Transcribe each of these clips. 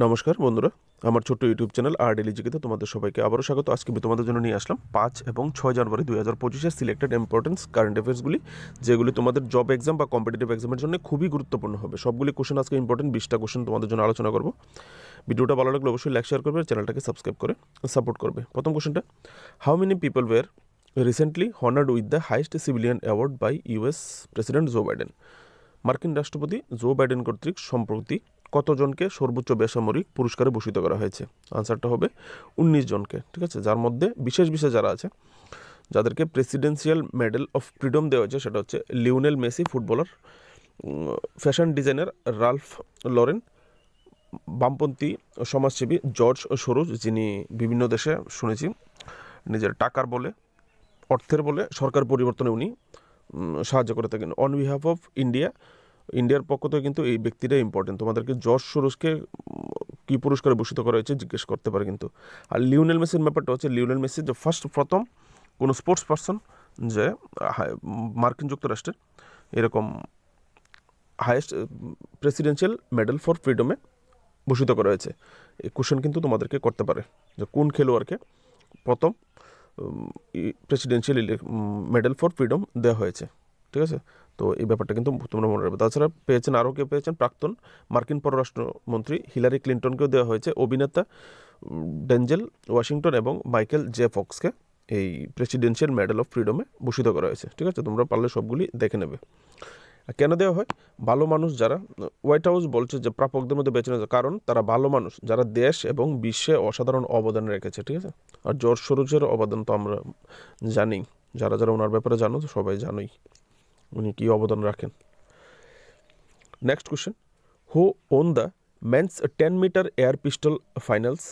নমস্কার বন্ধুরা, আমার ছোট্ট ইউটিউব চ্যানেল আর ডেলি জিকেতে তোমাদের সবাইকে আবারও স্বাগত। আজকে আমি তোমাদের জন্য নিয়ে আসলাম 5 এবং 6 জানুয়ারি 2025-এর সিলেক্টেড ইম্পর্টেন্স কারেন্ট অ্যাফেয়ার্সগুলি, যেগুলি তোমাদের জব এক্সাম বা কম্পিটিটিভ এক্সামের জন্য খুবই গুরুত্বপূর্ণ হবে। সবগুলি কোশ্চেন আজকে ইম্পর্টেন্ট 20টা কোশ্চেন তোমাদের জন্য আলোচনা করব। ভিডিওটা ভালো লাগলে অবশ্যই লাইক শেয়ার করবে, চ্যানেলটাকে সাবস্ক্রাইব করে সাপোর্ট করবে। প্রথম কোশ্চেনটা, how many people were recently honoured with the highest civilian award by US president Joe Biden? মার্কিন রাষ্ট্রপতি জো বাইডেন কর্তৃক সম্প্রতি কতজনকে সর্বোচ্চ বেসামরিক পুরস্কারে ভূষিত করা হয়েছে? আনসারটা হবে 19 জনকে। ঠিক আছে, যার মধ্যে বিশেষ যারা আছে, যাদেরকে প্রেসিডেন্সিয়াল মেডেল অফ ফ্রিডম দেওয়া হয়েছে, সেটা হচ্ছে Lionel Messi footballer, fashion designer Ralph Lauren, বামপন্থী সমাজসেবী জর্জ সোরোজ, যিনি বিভিন্ন দেশে শুনেছি নিজের টাকার বলে, অর্থের বলে সরকার পরিবর্তনে উনি সাহায্য করে থাকেন। অন বিহাফ অফ ইন্ডিয়ার পক্ষ থেকে কিন্তু এই ব্যক্তিটা ইম্পর্টেন্ট। তোমাদেরকে জর্জ সোরোজকে কী পুরস্কারে ভূষিত করা হয়েছে জিজ্ঞেস করতে পারে কিন্তু। আর লিওনেল মেসির ব্যাপারটা হচ্ছে, লিওনেল মেসি যে প্রথম কোনো স্পোর্টস পার্সন যে মার্কিন যুক্তরাষ্ট্রের এরকম হায়েস্ট প্রেসিডেন্সিয়াল মেডেল ফর ফ্রিডমে ভূষিত করা হয়েছে। এই কোশ্চেন কিন্তু তোমাদেরকে করতে পারে যে কোন খেলোয়াড়কে প্রথম প্রেসিডেন্সিয়াল মেডেল ফর ফ্রিডম দেওয়া হয়েছে। ঠিক আছে, তো এই ব্যাপারটা কিন্তু তোমরা মনে রাখবে। তাছাড়া পেয়েছেন আরও কেউ পেয়েছেন, প্রাক্তন মার্কিন পররাষ্ট্রমন্ত্রী হিলারি ক্লিন্টনকেও দেওয়া হয়েছে, অভিনেতা ডেনজেল ওয়াশিংটন এবং মাইকেল জে ফক্সকে এই প্রেসিডেন্সিয়াল মেডেল অফ ফ্রিডমে ভূষিত করা হয়েছে। ঠিক আছে, তোমরা পারলে সবগুলি দেখে নেবে। কেন দেওয়া হয়? ভালো মানুষ যারা, হোয়াইট হাউস বলছে যে প্রাপকদের মধ্যে বেছে নেওয়া, কারণ তারা ভালো মানুষ যারা দেশ এবং বিশ্বে অসাধারণ অবদান রেখেছে। ঠিক আছে, আর জর্জ সোরোজের অবদান তো আমরা জানি, যারা যারা ওনার ব্যাপারে জানো তো সবাই জানোই উনি কী অবদান রাখেন। Next question, who won the men's 10-meter air pistol finals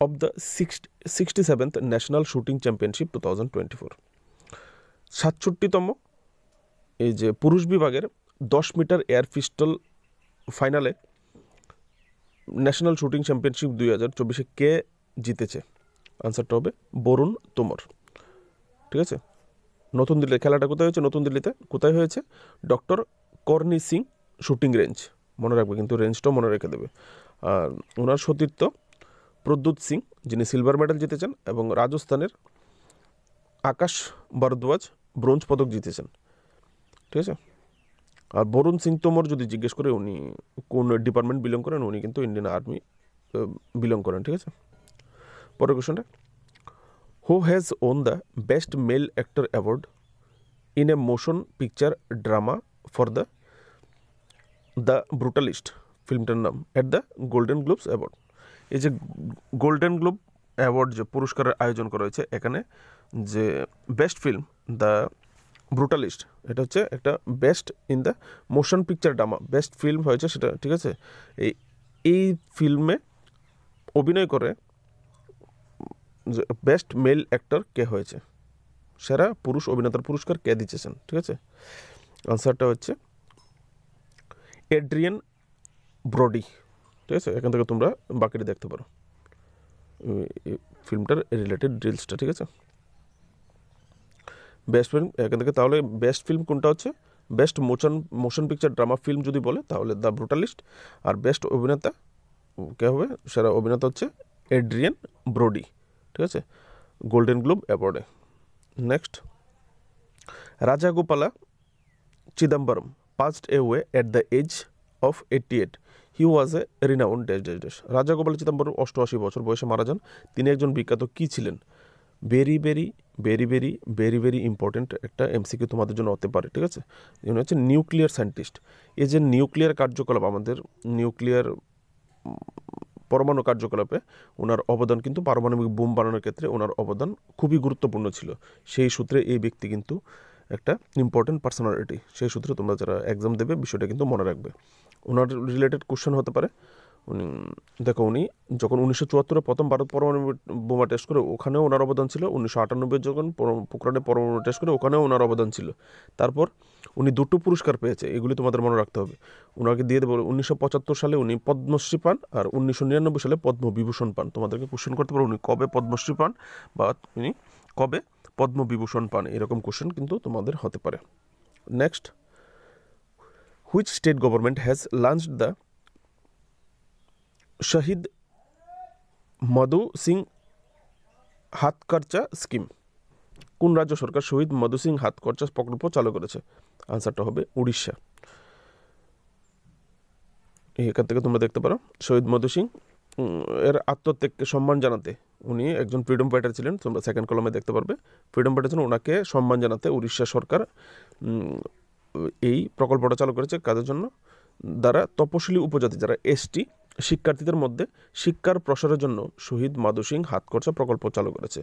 of the 67th national shooting championship 2024? 67তম এই যে পুরুষ বিভাগের 10 মিটার এয়ার পিস্টল ফাইনালে ন্যাশনাল শুটিং চ্যাম্পিয়নশিপ 2024-এ কে জিতেছে? আনসারটা হবে বরুণ তোমর। ঠিক আছে, নতুন দিল্লি খেলাটা কোথায় হয়েছে? নতুন দিল্লিতে। কোথায় হয়েছে? Doctor Carney Singh shooting range, মনে রাখবে কিন্তু, রেঞ্জটাও মনে রেখে দেবে। আর ওনার সতীর্থ প্রদ্যুৎ সিং, যিনি সিলভার মেডেল জিতেছেন, এবং রাজস্থানের আকাশ ভরদ্বাজ ব্রোঞ্জ পদক জিতেছেন। ঠিক আছে, আর বরুণ সিং তোমর যদি জিজ্ঞেস করে উনি কোন ডিপার্টমেন্ট বিলং করেন, উনি কিন্তু ইন্ডিয়ান আর্মি বিলং করেন। ঠিক আছে, পরের কোশ্চেনটা, who has won the best male actor award in a motion picture drama for the Brutalist ফিল্মটার নাম at the Golden Globes award? এই যে গোল্ডেন গ্লোব অ্যাওয়ার্ড যে পুরস্কারের আয়োজন করা হয়েছে, এখানে যে বেস্ট ফিল্ম দ্য ব্রুটালিস্ট, এটা হচ্ছে একটা best in the motion picture drama best film হয়েছে সেটা। ঠিক আছে, এই ফিল্মে অভিনয় করে বেস্ট মেল অ্যাক্টর কে হয়েছে, সেরা পুরুষ অভিনেতার পুরস্কার কে দিচ্ছেন? ঠিক আছে, আনসারটা হচ্ছে এড্রিয়ান ব্রডি। ঠিক আছে, এখান থেকে তোমরা বাকিটা দেখতে পারো ফিল্মটার রিলেটেড ডিটেলসটা। ঠিক আছে, বেস্ট ফিল্ম এখান থেকে, তাহলে বেস্ট ফিল্ম কোনটা হচ্ছে? Best motion picture drama film যদি বলে তাহলে দ্য ব্রুটালিস্ট, আর বেস্ট অভিনেতা কে হবে? সেরা অভিনেতা হচ্ছে এড্রিয়ান ব্রোডি। ঠিক আছে, গোল্ডেন গ্লোব অ্যাওয়ার্ডে। Next, Rajagopala Chidambaram passed away at the age of 88। He was a renowned dash dash dash. Rajagopal Chidambaram 88 বছর বয়সে মারা যান। তিনি একজন বিখ্যাত কী ছিলেন? Very very very very very very important একটা এমসিকিউ তোমাদের জন্য হতে পারে। ঠিক আছে, উনি হচ্ছে নিউক্লিয়ার সায়েন্টিস্ট। এই যে নিউক্লিয়ার কার্যকলাপ, আমাদের নিউক্লিয়ার পরমাণু কার্যকলাপে ওনার অবদান কিন্তু, পারমাণবিক বোম বানানোর ক্ষেত্রে ওনার অবদান খুবই গুরুত্বপূর্ণ ছিল। সেই সূত্রে এই ব্যক্তি কিন্তু একটা ইম্পর্টেন্ট পার্সোনালিটি। সেই সূত্রে তোমরা যারা এক্সাম দেবে বিষয়টা কিন্তু মনে রাখবে। ওনার রিলেটেড কোশ্চেন হতে পারে। দেখো, উনি যখন 1974-এ প্রথম ভারত পরমাণু বোমা টেস্ট করে, ওখানেও ওনার অবদান ছিল। 1998 যখন পোখরানে পরমাণু টেস্ট করে, ওখানেও ওনার অবদান ছিল। তারপর উনি দুটো পুরস্কার পেয়েছে, এগুলি তোমাদের মনে রাখতে হবে। ওনাকে দিয়ে দেবো, 1975 সালে উনি পদ্মশ্রী পান, আর 1999 সালে পদ্মবিভূষণ পান। তোমাদেরকে কোশ্চেন করতে পারো উনি কবে পদ্মশ্রী পান বা উনি কবে পদ্মবিভূষণ পান, এরকম কোশ্চেন কিন্তু তোমাদের হতে পারে। Next, which state government has launched the Shaheed Madhu Singh Hathkharcha scheme. কোন রাজ্য সরকার শহীদ মধু সিং হাতখরচা প্রকল্প চালু করেছে? আনসারটা হবে উড়িষ্যা। এখান থেকে তোমরা দেখতে পারো শহীদ মধু সিং এর আত্মত্যাগকে সম্মান জানাতে, উনি একজন ফ্রিডম ফাইটার ছিলেন, তোমরা সেকেন্ড কলমে দেখতে পারবে ফ্রিডম ফাইটার ছিলেন, ওনাকে সম্মান জানাতে উড়িষ্যা সরকার এই প্রকল্পটা চালু করেছে। কাদের জন্য? দ্বারা তপশিলি উপজাতি যারা এসটি শিক্ষার্থীদের মধ্যে শিক্ষার প্রসারের জন্য শহীদ মাধু সিং হাতখরচা প্রকল্প চালু করেছে।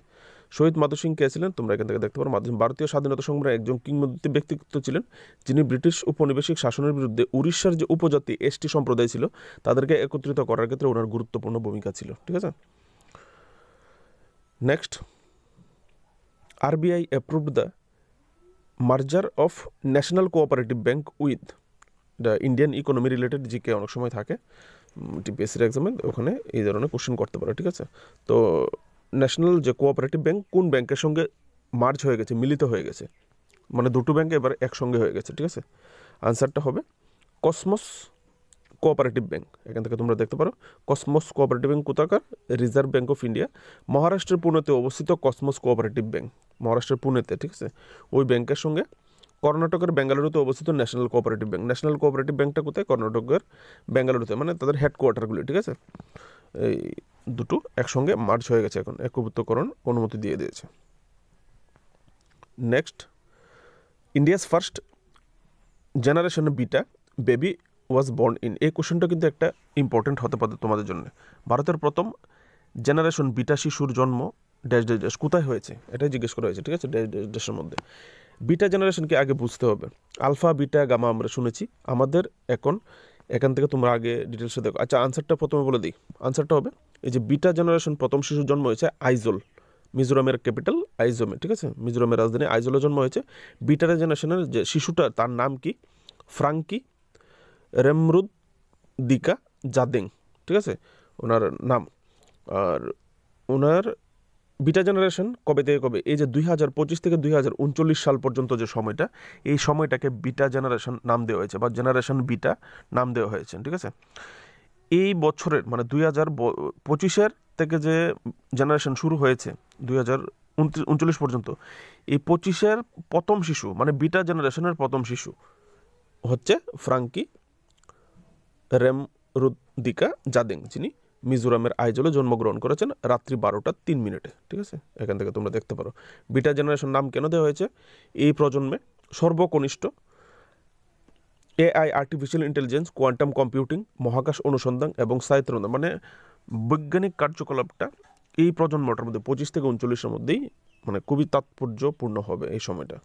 শহীদ মাধু সিং কে ছিলেন? তোমরা এখান থেকে দেখতে পারো মাধু সিং ভারতীয় স্বাধীনতা সংগ্রামে একজন কিংবদন্তি ব্যক্তিত্ব ছিলেন, যিনি ব্রিটিশ উপনিবেশিক শাসনের বিরুদ্ধে উড়িষ্যার যে উপজাতি এসটি সম্প্রদায় ছিল তাদেরকে একত্রিত করার ক্ষেত্রে ওনার গুরুত্বপূর্ণ ভূমিকা ছিল। ঠিক আছে, next, RBI approved the merger of national cooperative bank with the Indian economy related GK অনেক সময় থাকে টিপিএসসির এক্সামে, ওখানে এই ধরনের কোশ্চেন করতে পারে। ঠিক আছে, তো ন্যাশনাল যে কোঅপারেটিভ ব্যাংক কোন ব্যাংকের সঙ্গে মার্জ হয়ে গেছে, মিলিত হয়ে গেছে, মানে দুটো ব্যাংক এবার একসঙ্গে হয়ে গেছে। ঠিক আছে, আনসারটা হবে কসমস কোঅপারেটিভ ব্যাংক। এখান থেকে তোমরা দেখতে পারো কসমস কোঅপারেটিভ ব্যাংক কোথাকার? রিজার্ভ ব্যাংক অফ ইন্ডিয়া, মহারাষ্ট্রের পুনেতে অবস্থিত কসমস কোঅপারেটিভ ব্যাংক, মহারাষ্ট্রের পুনেতে। ঠিক আছে, ওই ব্যাংকের সঙ্গে কর্ণাটকের বেঙ্গালুরুতে অবস্থিত national cooperative bank. National cooperative ব্যাংকটা কোথায়? কর্ণাটকের বেঙ্গালুরুতে, মানে তাদের হেডকোয়ার্টারগুলি। ঠিক আছে, এই দুটো একসঙ্গে মার্জ হয়ে গেছে, এখন একভূতকরণ অনুমতি দিয়ে দিয়েছে। Next, India's first generation beta baby was born in. এই কোশ্চেনটা কিন্তু একটা ইম্পর্টেন্ট হতে পারে তোমাদের জন্য। ভারতের প্রথম জেনারেশন বিটা শিশুর জন্ম ড্যাশ ড্যাশ ড্যাশ কোথায় হয়েছে, এটাই জিজ্ঞেস করা হয়েছে। ঠিক আছে, ড্যাশ ড্যাশ ড্যাশের মধ্যে বিটা জেনারেশনকে আগে বুঝতে হবে। আলফা বিটা গামা আমরা শুনেছি, আমাদের এখান থেকে তোমরা আগে ডিটেলসে দেখো। আচ্ছা, আনসারটা প্রথমে বলে দিই। আনসারটা হবে এই যে বিটা জেনারেশন প্রথম শিশুর জন্ম হয়েছে আইজল, মিজোরামের ক্যাপিটাল আইজোমে। ঠিক আছে, মিজোরামের রাজধানী আইজলে জন্ম হয়েছে। বিটা জেনারেশনের যে শিশুটা তার নাম কি? ফ্রাঙ্কি রেমরুদিকা জাদেং। ঠিক আছে, ওনার নাম। আর ওনার বিটা জেনারেশন কবে থেকে কবে? এই যে 2025 থেকে 2039 সাল পর্যন্ত যে সময়টা, এই সময়টাকে বিটা জেনারেশন নাম দেওয়া হয়েছে বা জেনারেশন বিটা নাম দেওয়া হয়েছে। ঠিক আছে, এই বছরের মানে 2025-এর থেকে যে জেনারেশন শুরু হয়েছে 2039 পর্যন্ত, এই 25-এর প্রথম শিশু মানে বিটা জেনারেশনের প্রথম শিশু হচ্ছে ফ্রাঙ্কি রেমরুদিকা জাদেং, যিনি মিজোরামের আইজলে জন্মগ্রহণ করেছেন রাত্রি 12:03। ঠিক আছে, এখান থেকে তোমরা দেখতে পারো বিটা জেনারেশন নাম কেন দেওয়া হয়েছে? এই প্রজন্মে সর্বকনিষ্ঠ AI, artificial intelligence, quantum computing, মহাকাশ অনুসন্ধান এবং সাহিত্য মানে বৈজ্ঞানিক কার্যকলাপটা এই প্রজন্মটার মধ্যে 25 থেকে 39-এর মধ্যেই মানে খুবই তাৎপর্যপূর্ণ হবে এই সময়টা,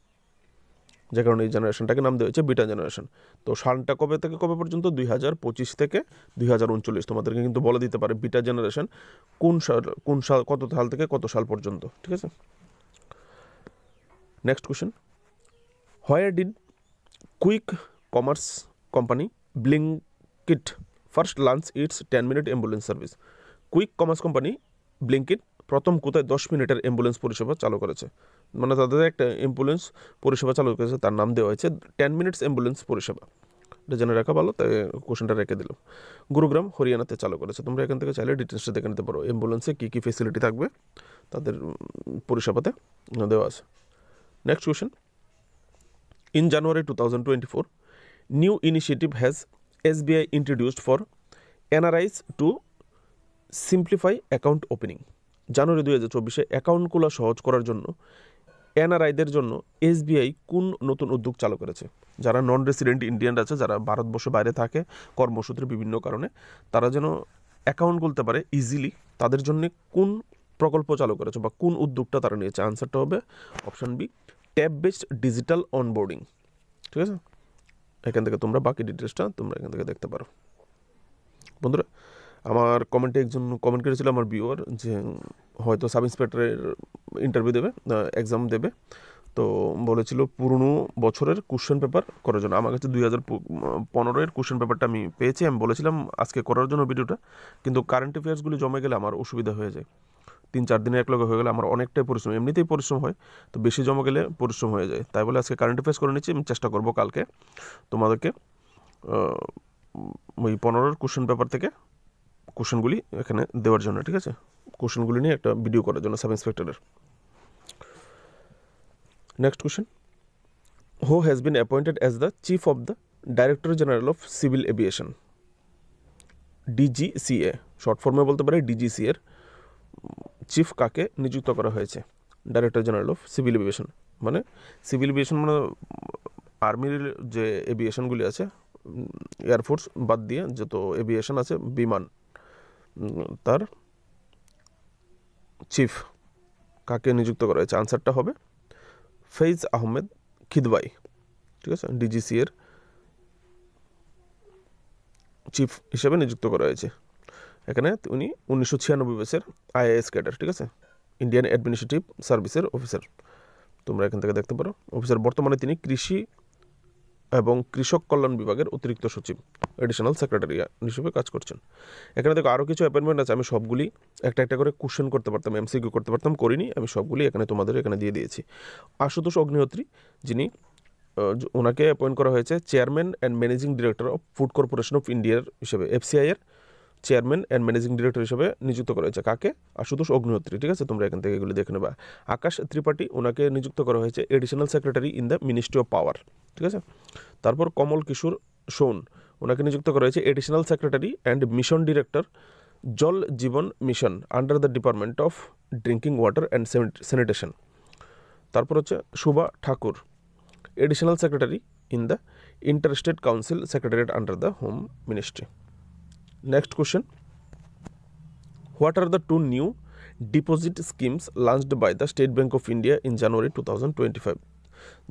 যে কারণে এই জেনারেশনটাকে নাম দেওয়া হয়েছে বিটা জেনারেশন। তো সালটা কবে থেকে কবে পর্যন্ত? 2025 থেকে 2039। তোমাদেরকে কিন্তু বলে দিতে পারে বিটা জেনারেশন কোন সাল কত সাল থেকে কত সাল পর্যন্ত। ঠিক আছে, next question, where did quick commerce company Blinkit first launch it's 10-minute ambulance service? Quick commerce company Blinkit প্রথম কোথায় 10 মিনিটের অ্যাম্বুলেন্স পরিষেবা চালু করেছে? মানে তাদের একটা অ্যাম্বুলেন্স পরিষেবা চালু করেছে, তার নাম দেওয়া হয়েছে 10 মিনিটস অ্যাম্বুলেন্স পরিষেবা। এটা জেনে রাখা ভালো, তাই কোশ্চেনটা রেখে দিলাম। গুরুগ্রাম হরিয়ানাতে চালু করেছে। তোমরা এখান থেকে চাইলে ডিটেলসটা দেখে নিতে পারো, অ্যাম্বুলেন্সে কী কী ফেসিলিটি থাকবে তাদের পরিষেবাতে দেওয়া আছে। Next question, in January 2024 new initiative has SBI introduced for NRIs to simplify account opening। January 2024-এ অ্যাকাউন্ট খোলা সহজ করার জন্য এনআরআইদের জন্য SBI কোন নতুন উদ্যোগ চালু করেছে? যারা নন রেসিডেন্ট ইন্ডিয়ান আছে, যারা ভারতবর্ষের বাইরে থাকে কর্মসূত্রে বিভিন্ন কারণে, তারা যেন অ্যাকাউন্ট খুলতে পারে ইজিলি, তাদের জন্য কোন প্রকল্প চালু করেছে বা কোন উদ্যোগটা তারা নিয়েছে? আনসারটা হবে option B, tab based digital onboarding. ঠিক আছে, এখান থেকে তোমরা বাকি ডিটেলসটা তোমরা এখান থেকে দেখতে পারো। বন্ধুরা, আমার কমেন্টে একজন কমেন্ট করেছিল আমার ভিউয়ার যে হয়তো সাব ইন্সপেক্টরের ইন্টারভিউ দেবে, এক্সাম দেবে, তো বলেছিল পুরনো বছরের কোশ্চেন পেপার করার জন্য। আমার কাছে 2015-এর কোশ্চেন পেপারটা আমি পেয়েছি, আমি বলেছিলাম আজকে করার জন্য ভিডিওটা, কিন্তু কারেন্ট অ্যাফেয়ার্সগুলি জমে গেলে আমার অসুবিধা হয়ে যায়। 3-4 দিনে একলগে হয়ে গেলে আমার অনেকটাই পরিশ্রম, এমনিতেই পরিশ্রম হয়, তো বেশি জমা গেলে পরিশ্রম হয়ে যায়। তাই বলে আজকে কারেন্ট অ্যাফেয়ার্স করে নিচ্ছি। আমি চেষ্টা করবো কালকে তোমাদেরকে ওই 15-এর কোশ্চেন পেপার থেকে কোশ্চেনগুলি এখানে দেওয়ার জন্য, ঠিক আছে, কোশ্চেনগুলি নিয়ে একটা ভিডিও করার জন্য সাব ইন্সপেক্টরের। Next question, who has been appointed as the chief of the director general of civil aviation? DGCA, short ফর্মে বলতে পারে ডিজিসি এর চিফ কাকে নিযুক্ত করা হয়েছে? Director general of civil aviation, মানে সিভিল এভিয়েশন মানে আর্মির যে এভিয়েশনগুলি আছে, এয়ারফোর্স বাদ দিয়ে যত এভিয়েশন আছে বিমান, তার চিফ কাকে নিযুক্ত করা হয়েছে? আনসারটা হবে ফৈজ আহমেদ খিদওয়াই, ঠিক আছে, ডিজিসি এর চিফ হিসেবে নিযুক্ত করা হয়েছে। এখানে উনি 1996 ব্যাচের আইএএস ক্যাডার, ঠিক আছে, ইন্ডিয়ান অ্যাডমিনিস্ট্রেটিভ সার্ভিসের অফিসার। তোমরা এখান থেকে দেখতে পারো অফিসার। বর্তমানে তিনি কৃষি এবং কৃষক কল্যাণ বিভাগের অতিরিক্ত সচিব, এডিশনাল সেক্রেটারি হিসেবে কাজ করছেন। এখানে দেখো আরও কিছু অ্যাপয়েন্টমেন্ট আছে, আমি সবগুলি একটা একটা করে কোশ্চেন করতে পারতাম, এমসিকিউ করতে পারতাম, করিনি, আমি সবগুলি এখানে তোমাদের এখানে দিয়ে দিয়েছি। আশুতোষ অগ্নিহোত্রী, যিনি ওনাকে অ্যাপয়েন্ট করা হয়েছে chairman and managing director of food corporation of ইন্ডিয়ার হিসেবে, এফসিআই এর চেয়ারম্যান অ্যান্ড ম্যানেজিং ডিরেক্টর হিসেবে নিযুক্ত করা হয়েছে। কাকে? আশুতোষ অগ্নিহোত্রী, ঠিক আছে, তোমরা এখান থেকে এগুলি দেখে নেবা। আকাশ ত্রিপাঠী, ওনাকে নিযুক্ত করা হয়েছে additional secretary in the ministry of power, ঠিক আছে। তারপর কমল কিশোর সোন, ওনাকে নিযুক্ত করা হয়েছে additional secretary and mission director Jal Jeevan mission under the department of drinking water and sanitation. তারপর হচ্ছে Shobha Thakur, additional secretary in the interstate council secretariat under the home ministry. Next question, what are the two new deposit schemes launched by the State Bank of India in January 2025?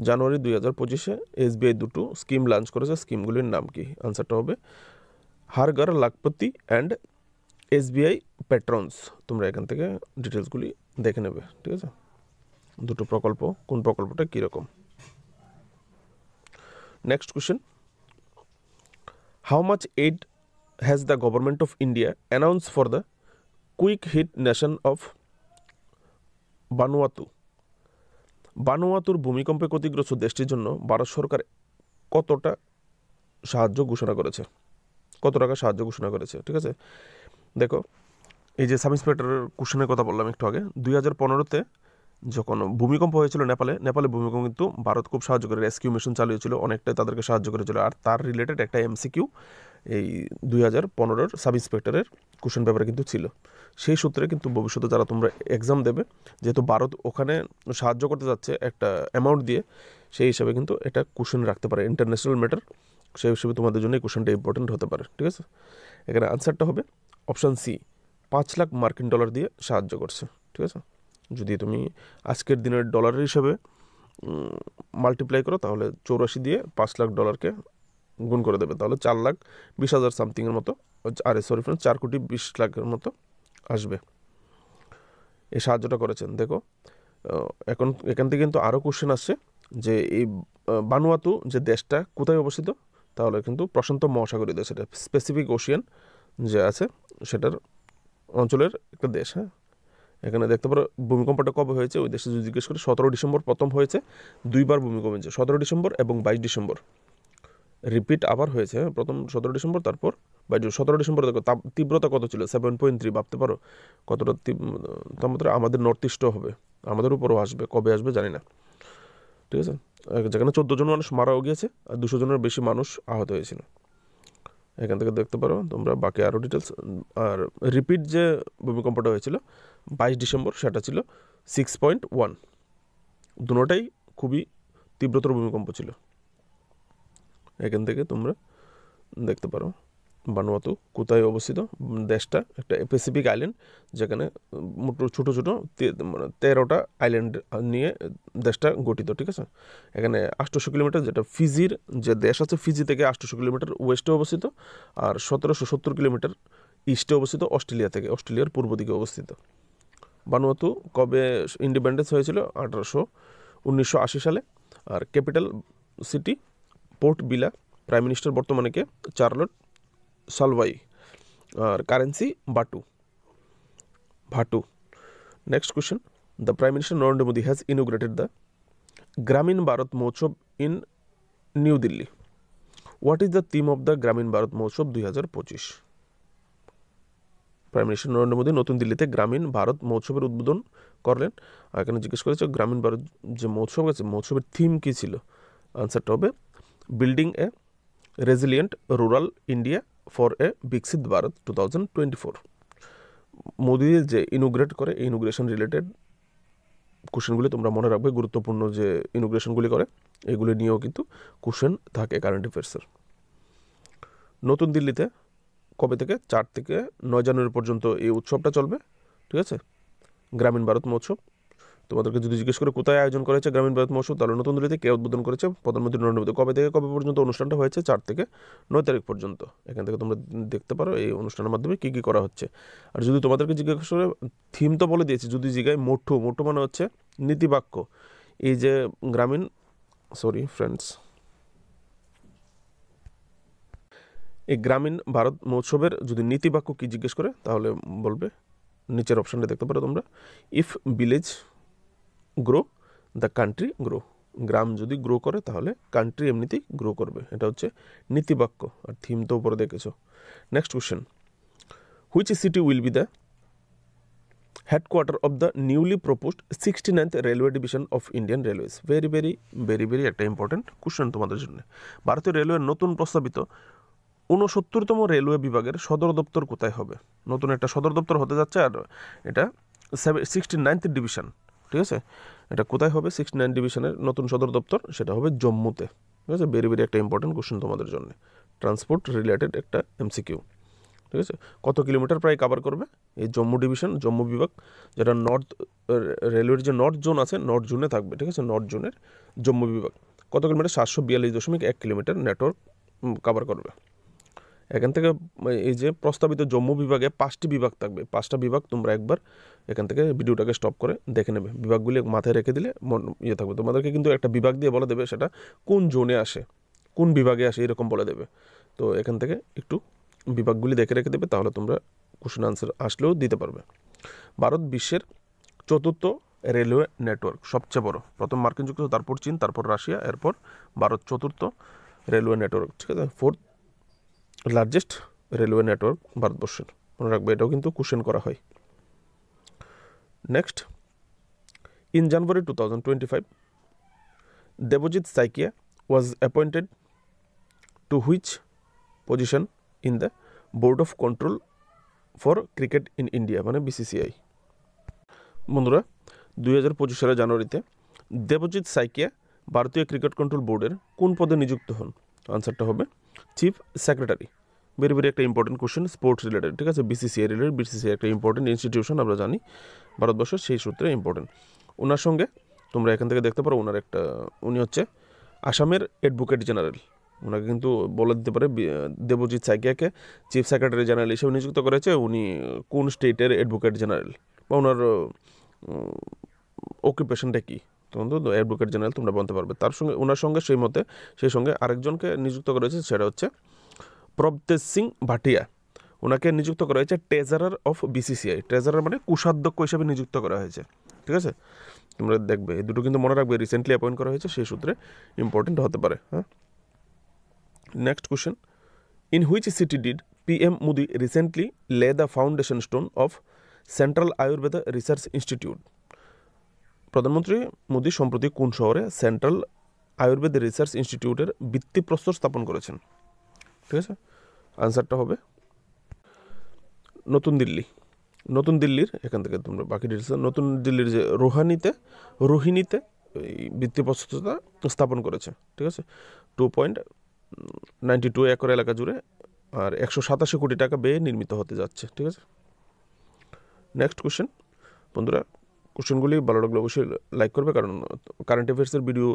January 2025-এ SBI দুটো scheme launch করেছে, স্কিমগুলির নাম কি? আনসারটা হবে হার ঘর lakhpati and SBI পেট্রনস। তোমরা এখান থেকে ডিটেলসগুলি দেখে নেবে, ঠিক আছে, দুটো প্রকল্প, কোন প্রকল্পটা কীরকম। Next question, how much aid has the government of India announced for the quick hit nation of Vanuatu? বানুয়াতুর ভূমিকম্পে ক্ষতিগ্রস্ত দেশটির জন্য ভারত সরকার কতটা সাহায্য ঘোষণা করেছে, কত টাকা সাহায্য ঘোষণা করেছে, ঠিক আছে। দেখো এই যে সাব ইন্সপেক্টরের কোশ্চেনের কথা বললাম একটু আগে, 2015-তে যখন ভূমিকম্প হয়েছিল নেপালে ভূমিকম্প কিন্তু ভারত খুব সাহায্য করে, রেস্কিউ মিশন চালিয়েছিল, অনেকটাই তাদেরকে সাহায্য করেছিল। আর তার রিলেটেড একটা এমসিকিউ এই 2015-এর সাব ইন্সপেক্টরের কোশ্চেন পেপারে কিন্তু ছিল। সেই সূত্রে কিন্তু ভবিষ্যতে যারা তোমরা এক্সাম দেবে, যেহেতু ভারত ওখানে সাহায্য করতে যাচ্ছে একটা অ্যামাউন্ট দিয়ে, সেই হিসাবে কিন্তু এটা কোশ্চেন রাখতে পারে, ইন্টারন্যাশনাল ম্যাটার, সেই হিসেবে তোমাদের জন্য এই কোশ্চেনটা ইম্পর্টেন্ট হতে পারে, ঠিক আছে। এখানে আনসারটা হবে অপশান সি, 5 লাখ মার্কিন ডলার দিয়ে সাহায্য করছে, ঠিক আছে। যদি তুমি আজকের দিনের ডলারের হিসাবে মাল্টিপ্লাই করো তাহলে 84 দিয়ে 5 লাখ ডলারকে গুণ করে দেবে, তাহলে 4,20,000 সামথিংয়ের মতো, আরে সরি ফ্রেন্ডস, 4,20,00,000 মতো আসবে। এই সাহায্যটা করেছেন। দেখো এখন এখান থেকে কিন্তু আরও কোশ্চেন আসছে যে এই ভানুয়াতু যে দেশটা কোথায় অবস্থিত, তাহলে কিন্তু প্রশান্ত মহাসাগরীয় দেশ, এটা স্পেসিফিক ওশিয়ান যে আছে সেটার অঞ্চলের একটা দেশ। হ্যাঁ, এখানে দেখতে পারো ভূমিকম্পটা কবে হয়েছে, ওই দেশে যদি জিজ্ঞেস করে 17 ডিসেম্বর প্রথম হয়েছে, দুইবার ভূমিকম্প হয়েছে, 17 ডিসেম্বর এবং 22 ডিসেম্বর, রিপিট আবার হয়েছে, প্রথম 17 ডিসেম্বর, তারপর 17 ডিসেম্বর। দেখো তীব্রতা কত ছিল, 7.3, ভাবতে পারো কতটা তাপমাত্রা। আমাদের নর্থ ইস্টও হবে, আমাদের উপরও আসবে, কবে আসবে জানি না, ঠিক আছে। যেখানে 14 জন মানুষ মারাও গিয়েছে আর 200 জনের বেশি মানুষ আহত হয়েছিল। এখান থেকে দেখতে পারো তোমরা বাকি আরও ডিটেলস। আর রিপিট যে ভূমিকম্পটা হয়েছিল 22 ডিসেম্বর, সেটা ছিল 6.1, দুটোটাই খুবই তীব্রতর ভূমিকম্প ছিল। এখান থেকে তোমরা দেখতে পারো ভানুয়াতু কোথায় অবস্থিত। দেশটা একটা প্যাসিফিক আইল্যান্ড, যেখানে ছোটো ছোটো 13টা আইল্যান্ড নিয়ে দেশটা গঠিত, ঠিক আছে। এখানে 800 কিলোমিটার, যেটা ফিজির যে দেশ আছে, ফিজি থেকে 800 কিলোমিটার ওয়েস্টে অবস্থিত, আর 1770 কিলোমিটার ইস্টে অবস্থিত অস্ট্রেলিয়া থেকে, অস্ট্রেলিয়ার পূর্ব দিকে অবস্থিত। ভানুয়াতু কবে ইন্ডিপেন্ডেন্স হয়েছিল? 1980 সালে। আর capital city Port Vila, prime minister বর্তমানে কে? চার্লট সালভাই, আর currency vatu. Next question, the prime minister Narendra Modi has inaugurated the Gramin Bharat Mahotsav in New Delhi. What is the theme of the Gramin Bharat Mahotsav 2025? Prime minister Narendra Modi নতুন দিল্লিতে গ্রামীণ ভারত মহোৎসবের উদ্বোধন করলেন। আর এখানে জিজ্ঞেস করেছে গ্রামীণ ভারত যে মহোৎসব আছে মহোৎসবের থিম কী ছিল? আনসারটা হবে building A resilient rural India for a বিকশিত ভারত 2024। মোদী যে ইনোগ্রেট করে এই ইনোগ্রেশন রিলেটেড কোশ্চেনগুলি তোমরা মনে রাখবে, গুরুত্বপূর্ণ যে ইনোগ্রেশনগুলি করে এগুলি নিয়েও কিন্তু কোশ্চেন থাকে কারেন্ট অ্যাফেয়ার্সের। নতুন দিল্লিতে কবে থেকে? 4 থেকে 9 জানুয়ারি পর্যন্ত এই উৎসবটা চলবে, ঠিক আছে, গ্রামীণ ভারত মহোৎসব। তোমাদেরকে যদি জিজ্ঞেস করে কোথায় আয়োজন করেছে গ্রামীণ ভারত মহোৎসব, তাহলে নতুন দিল্লিতে কে উদ্বোধন করেছে? প্রধানমন্ত্রী নরেন্দ্র মোদী। কবে থেকে কবে পর্যন্ত অনুষ্ঠানটা হয়েছে? 4 থেকে 9 তারিখ পর্যন্ত। এখান থেকে তোমরা দেখতে পারো এই অনুষ্ঠানের মাধ্যমে কী কী করা হচ্ছে। আর যদি তোমাদেরকে জিজ্ঞেস করে, থিম তো বলে দিয়েছি, যদি জিজ্ঞাসা মোটো মানে হচ্ছে নীতিবাক্য। এই যে গ্রামীণ এই গ্রামীণ ভারত মহোৎসবের যদি নীতিবাক্য কী জিজ্ঞেস করে তাহলে বলবে নিচের অপশানটা দেখতে পারো তোমরা, if village grow the country grow. গ্রাম যদি গ্রো করে তাহলে কান্ট্রি এমনিতেই গ্রো করবে, এটা হচ্ছে নীতিবাক্য। আর থিম তো উপরে দেখেছো। Next question, which city will be the headquarter of the newly proposed 69th railway division of Indian railways? Very একটা ইম্পর্টেন্ট কোশ্চেন তোমাদের জন্য। ভারতীয় রেলওয়ের নতুন প্রস্তাবিত 69তম রেলওয়ে বিভাগের সদর দপ্তর কোথায় হবে? নতুন একটা সদর দপ্তর হতে যাচ্ছে, আর এটা 69th ডিভিশন, ঠিক আছে। এটা কোথায় হবে? 69 ডিভিশনের নতুন সদর দপ্তর সেটা হবে জম্মুতে, ঠিক আছে। ভেরি একটা ইম্পর্টেন্ট কোশ্চেন তোমাদের জন্য, ট্রান্সপোর্ট রিলেটেড একটা এমসিকিউ, ঠিক আছে। কত কিলোমিটার প্রায় কভার করবে এই জম্মু ডিভিশন, জম্মু বিভাগ, যেটা নর্থ রেলওয়ের যে নর্থ জোন আছে, নর্থ জোনে থাকবে, ঠিক আছে। নর্থ জোনের জম্মু বিভাগ কত কিলোমিটার? 742.1 কিলোমিটার নেটওয়ার্ক কভার করবে। এখান থেকে এই যে প্রস্তাবিত জম্মু বিভাগে 5টি বিভাগ থাকবে, 5টা বিভাগ তোমরা একবার এখান থেকে ভিডিওটাকে স্টপ করে দেখে নেবে। বিভাগগুলি মাথায় রেখে দিলে থাকবে। তোমাদেরকে কিন্তু একটা বিভাগ দিয়ে বলে দেবে সেটা কোন জোনে আসে, কোন বিভাগে আসে, এরকম বলে দেবে। তো এখান থেকে একটু বিভাগগুলি দেখে রেখে দেবে, তাহলে তোমরা কোশ্চেন আনসার আসলেও দিতে পারবে। ভারত বিশ্বের 4র্থ রেলওয়ে নেটওয়ার্ক, সবচেয়ে বড়। প্রথম মার্কিন যুক্তরাষ্ট্র, তারপর চীন, তারপর রাশিয়া, এরপর ভারত 4র্থ রেলওয়ে নেটওয়ার্ক, ঠিক আছে। 4th লার্জেস্ট রেলওয়ে নেটওয়ার্ক ভারতবর্ষের, মনে রাখবে, এটাও কিন্তু কোশ্চেন করা হয়। Next, in January 2025 Debjit Saikia was appointed to which position in the board of control for cricket in India, মানে BCCI। বন্ধুরা, 2025 সালের জানুয়ারিতে দেবজিৎ সাইকিয়া ভারতীয় ক্রিকেট কন্ট্রোল বোর্ডের কোন পদে নিযুক্ত হন? আনসারটা হবে চিফ সেক্রেটারি। ভেরি একটা ইম্পর্টেন্ট কোশ্চেন, স্পোর্টস রিলেটেড, ঠিক আছে। BCCI রিলেটেড, BCCI একটা ইম্পর্টেন্ট ইনস্টিটিউশন, আমরা জানি ভারতবর্ষের, সেই সূত্রে ইম্পর্টেন্ট। ওনার সঙ্গে তোমরা এখান থেকে দেখতে পারো উনি হচ্ছে আসামের অ্যাডভোকেট জেনারেল। ওনাকে কিন্তু বলে দিতে পারে দেবজিৎ সাইকিয়াকে চিফ সেক্রেটারি জেনারেল হিসেবে নিযুক্ত করেছে। উনি কোন স্টেটের অ্যাডভোকেট জেনারেল বা ওনার অকুপেশনটা কী, তখন তো অ্যাডভোকেট জেনারেল তোমরা বলতে পারবে। ওনার সঙ্গে সেই সঙ্গে আরেকজনকে নিযুক্ত করা হয়েছে, সেটা হচ্ছে প্রবতেজ সিং ভাটিয়া। ওনাকে নিযুক্ত করা হয়েছে ট্রেজারার অফ BCCI। ট্রেজারার মানে কোষাধ্যক্ষ হিসেবে নিযুক্ত করা হয়েছে, ঠিক আছে। তোমরা দেখবে এই দুটো কিন্তু মনে রাখবে, রিসেন্টলি অ্যাপয়েন্ট করা হয়েছে, সেই সূত্রে ইম্পর্টেন্ট হতে পারে। হ্যাঁ, next question, in which city did PM Modi recently lay the foundation stone of central Ayurveda research institute? প্রধানমন্ত্রী মোদি সম্প্রতি কোন শহরে সেন্ট্রাল আয়ুর্বেদ রিসার্চ ইনস্টিটিউটের ভিত্তিপ্রস্তর স্থাপন করেছেন? ঠিক আছে, আনসারটা হবে নতুন দিল্লি। নতুন দিল্লির, এখান থেকে তোমরা বাকি ডিটেলস, নতুন দিল্লির যে রোহিণীতে এই ভিত্তিপ্রস্তরটা স্থাপন করেছে, ঠিক আছে। 2.92 একর এলাকা জুড়ে, আর 187 কোটি টাকা ব্যয়ে নির্মিত হতে যাচ্ছে, ঠিক আছে। Next question. বন্ধুরা, কোশ্চেনগুলি ভালো লাগলে অবশ্যই লাইক করবে, কারণ কারেন্ট অ্যাফেয়ার্সের ভিডিও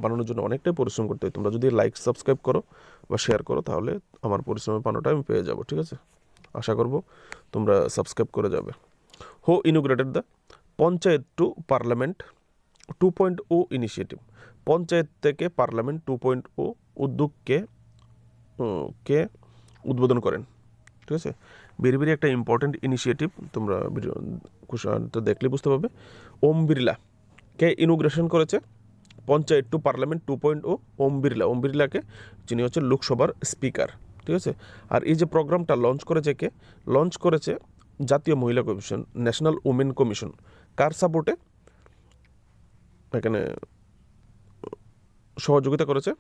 বানানোর জন্য অনেকটাই পরিশ্রম করতে হয়। তোমরা যদি লাইক সাবস্ক্রাইব করো বা শেয়ার করো, তাহলে আমার পরিশ্রমের পাওনাটা আমি পেয়ে যাবো, ঠিক আছে। আশা করব তোমরা সাবস্ক্রাইব করে যাবে। হো ইনোগ্রেটেড the panchayat to parliament 2.0 initiative? Panchayat থেকে পার্লামেন্ট 2.0 উদ্যোগকে উদ্বোধন করেন, ঠিক আছে। ভেরি একটা ইম্পর্টেন্ট ইনিশিয়েটিভ, তোমরা ভিডিওটা দেখলে বুঝতে পারবে। ওম বিড়লা কে ইনোগ্রেশন করেছে পঞ্চায়েত টু পার্লামেন্ট 2.0? ওম বিড়লাকে, যিনি হচ্ছে লোকসভার স্পিকার, ঠিক আছে। আর এই যে প্রোগ্রামটা লঞ্চ করেছে কে? লঞ্চ করেছে জাতীয় মহিলা কমিশন, ন্যাশনাল ওমেন কমিশন কার সাপোর্টে এখানে সহযোগিতা করেছে?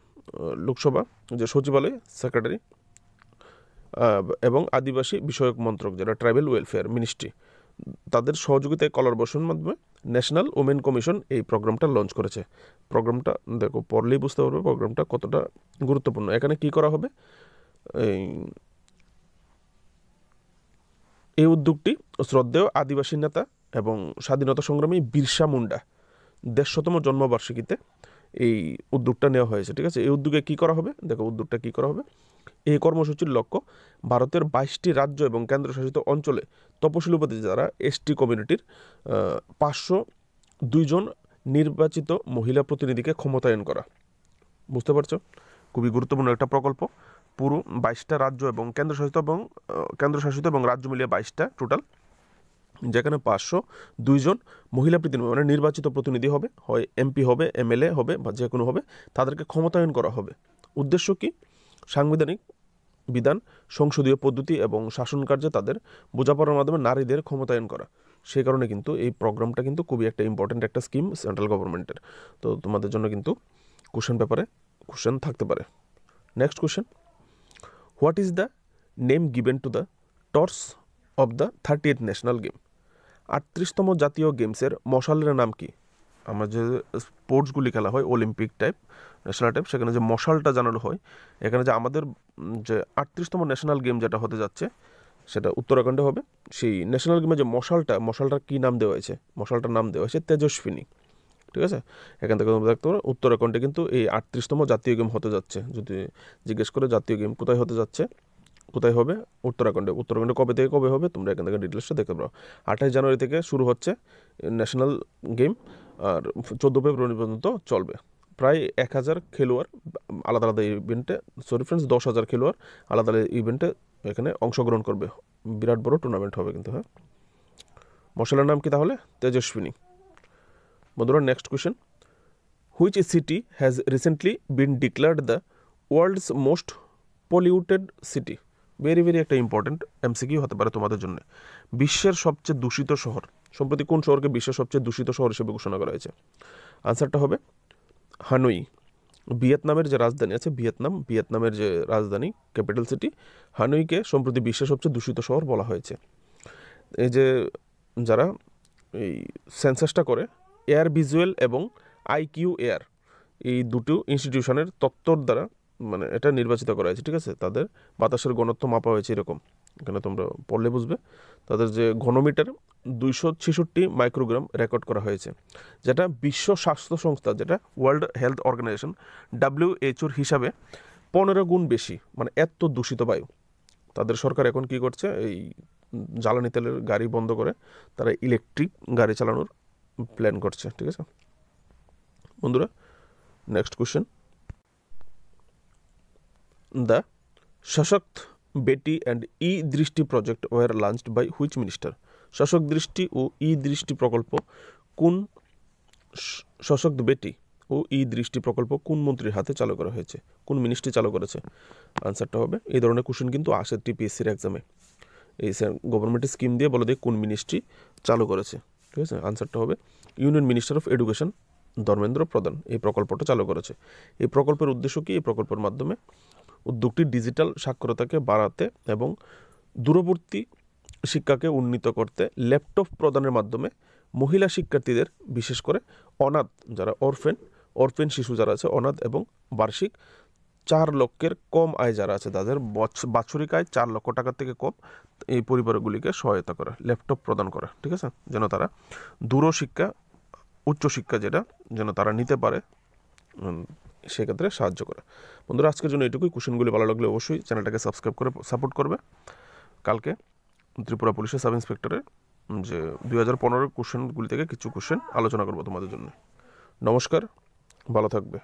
লোকসভা যে সচিবালয় সেক্রেটারি এবং আদিবাসী বিষয়ক মন্ত্রক যেটা ট্রাইবেল ওয়েলফেয়ার মিনিস্ট্রি, তাদের সহযোগিতায় কলাবরেশনের মাধ্যমে ন্যাশনাল ওমেন কমিশন এই প্রোগ্রামটা লঞ্চ করেছে। প্রোগ্রামটা দেখো পড়লেই বুঝতে পারবে প্রোগ্রামটা কতটা গুরুত্বপূর্ণ। এখানে কি করা হবে? এই উদ্যোগটি শ্রদ্ধেয় আদিবাসী নেতা এবং স্বাধীনতা সংগ্রামী বিরসা মুন্ডা 150তম জন্মবার্ষিকীতে এই উদ্যোগটা নেওয়া হয়েছে। ঠিক আছে, এই উদ্যোগে কী করা হবে? দেখো উদ্যোগটা কী করা হবে। এই কর্মসূচির লক্ষ্য ভারতের 22টি রাজ্য এবং কেন্দ্রশাসিত অঞ্চলে তপশিলি উপজাতি যারা এসটি কমিউনিটির 502 জন নির্বাচিত মহিলা প্রতিনিধিকে ক্ষমতায়ন করা। বুঝতে পারছো, খুবই গুরুত্বপূর্ণ একটা প্রকল্প। পুরো 22টা রাজ্য এবং কেন্দ্রশাসিত এবং রাজ্য মিলিয়ে 22টা টোটাল, যেখানে 502 জন মহিলা প্রতিনিধি মানে নির্বাচিত প্রতিনিধি হবে, হয় এমপি হবে, এমএলএ হবে বা যে কোনো হবে, তাদেরকে ক্ষমতায়ন করা হবে। উদ্দেশ্য কি? সাংবিধানিক বিধান, সংসদীয় পদ্ধতি এবং শাসন কার্যে তাদের বোঝাপড়ার মাধ্যমে নারীদের ক্ষমতায়ন করা। সেই কারণে কিন্তু এই প্রোগ্রামটা কিন্তু খুবই একটা ইম্পর্টেন্ট একটা স্কিম সেন্ট্রাল গভর্নমেন্টের। তো তোমাদের জন্য কিন্তু কোশ্চেন থাকতে পারে। Next question, what is the name given to the torch of the 30th national game? 38তম জাতীয় গেমসের মশালের নাম কি? আমরা যে স্পোর্টসগুলি খেলা হয় অলিম্পিক টাইপ, ন্যাশনাল টাইপ, সেখানে যে মশালটা জানানো হয়, এখানে যে আমাদের যে 38তম ন্যাশনাল গেম যেটা হতে যাচ্ছে সেটা উত্তরাখণ্ডে হবে। সেই ন্যাশনাল গেমে যে মশালটার কী নাম দেওয়া হয়েছে? মশালটার নাম দেওয়া হয়েছে তেজস্বিনী। ঠিক আছে, এখান থেকে তোমরা দেখতে পারো উত্তরাখণ্ডে কিন্তু এই 38তম জাতীয় গেম হতে যাচ্ছে। যদি জিজ্ঞেস করে জাতীয় গেম কোথায় হতে যাচ্ছে, কোথায় হবে? উত্তরাখণ্ডে কবে থেকে কবে হবে তোমরা এখান থেকে ডিটেলসটা দেখতে পারো। 28 জানুয়ারি থেকে শুরু হচ্ছে ন্যাশনাল গেম, আর 14 ফেব্রুয়ারি পর্যন্ত চলবে। প্রায় 1000 খেলোয়াড় আলাদা আলাদা ইভেন্টে, 10,000 খেলোয়াড় আলাদা আলাদা ইভেন্টে এখানে অংশগ্রহণ করবে। বিরাট বড় টুর্নামেন্ট হবে কিন্তু। হ্যাঁ, মশলার নাম কি তাহলে? তেজস্বিনী। বন্ধুরা, next question, which city has recently been declared the world's most polluted city? Very একটা ইম্পর্টেন্ট এমসিকিউ হতে পারে তোমাদের জন্য। বিশ্বের সবচেয়ে দূষিত শহর, সম্প্রতি কোন শহরকে বিশ্বের সবচেয়ে দূষিত শহর হিসেবে ঘোষণা করা হয়েছে? আনসারটা হবে হানই। ভিয়েতনামের যে রাজধানী আছে, ভিয়েতনামের যে রাজধানী ক্যাপিটাল সিটি হানইকে সম্প্রতি বিশ্বের সবচেয়ে দূষিত শহর বলা হয়েছে। এই যে যারা এই সেন্সাসটা করে, এয়ার ভিজুয়াল এবং IQ এয়ার, এই দুটো ইনস্টিটিউশনের তত্ত্বর দ্বারা মানে এটা নির্বাচিত করা হয়েছে। ঠিক আছে, তাদের বাতাসের ঘনত্ব মাপা হয়েছে এরকম, এখানে তোমরা পড়লে বুঝবে। তাদের যে ঘনমিটার 266 মাইক্রোগ্রাম রেকর্ড করা হয়েছে, যেটা বিশ্ব স্বাস্থ্য সংস্থা, যেটা ওয়ার্ল্ড হেলথ অর্গানাইজেশন WHOর হিসাবে 15 গুণ বেশি। মানে এত দূষিত বায়ু। তাদের সরকার এখন কি করছে? এই জ্বালানি তেলের গাড়ি বন্ধ করে তারা ইলেকট্রিক গাড়ি চালানোর প্ল্যান করছে। ঠিক আছে বন্ধুরা, next question, the সশক্ত Beti and Drishti project were launched by which minister? Sashakt Drishti ও দৃষ্টি প্রকল্প কোন সশক্ত বেটি ও দৃষ্টি প্রকল্প কোন মন্ত্রীর হাতে চালু করা হয়েছে? কোন মিনিস্ট্রি চালু করেছে? আনসারটা হবে, এই ধরনের কোশ্চেন কিন্তু আসে TPSCর এক্সামে। এই গভর্নমেন্টের স্কিম দিয়ে বলে দেয় কোন মিনিস্ট্রি চালু করেছে। ঠিক আছে, আনসারটা হবে union minister of education Dharmendra প্রধান এই প্রকল্পটা চালু করেছে। এই প্রকল্পের উদ্দেশ্য কি? এই প্রকল্পের মাধ্যমে উদ্যোগটি ডিজিটাল সাক্ষরতাকে বাড়াতে এবং দূরবর্তী শিক্ষাকে উন্নীত করতে ল্যাপটপ প্রদানের মাধ্যমে মহিলা শিক্ষার্থীদের, বিশেষ করে অনাথ যারা অরফেন শিশু যারা আছে, অনাথ এবং বার্ষিক 4 লক্ষের কম আয় যারা আছে, তাদের বাৎসরিক আয় 4 লক্ষ টাকার থেকে কম, এই পরিবারগুলিকে সহায়তা করা, ল্যাপটপ প্রদান করা। ঠিক আছে, যেন তারা দূরশিক্ষা, উচ্চশিক্ষা যেন তারা নিতে পারে, সেক্ষেত্রে সাহায্য করা। বন্ধুরা, আজকের জন্য এটুকুই। কোশ্চেনগুলি ভালো লাগলে অবশ্যই চ্যানেলটাকে সাবস্ক্রাইব করে সাপোর্ট করবে। কালকে ত্রিপুরা পুলিশের সাব ইন্সপেক্টরের যে 2015 কোশ্চেনগুলি থেকে কিছু কোশ্চেন আলোচনা করবো তোমাদের জন্য। নমস্কার, ভালো থাকবে।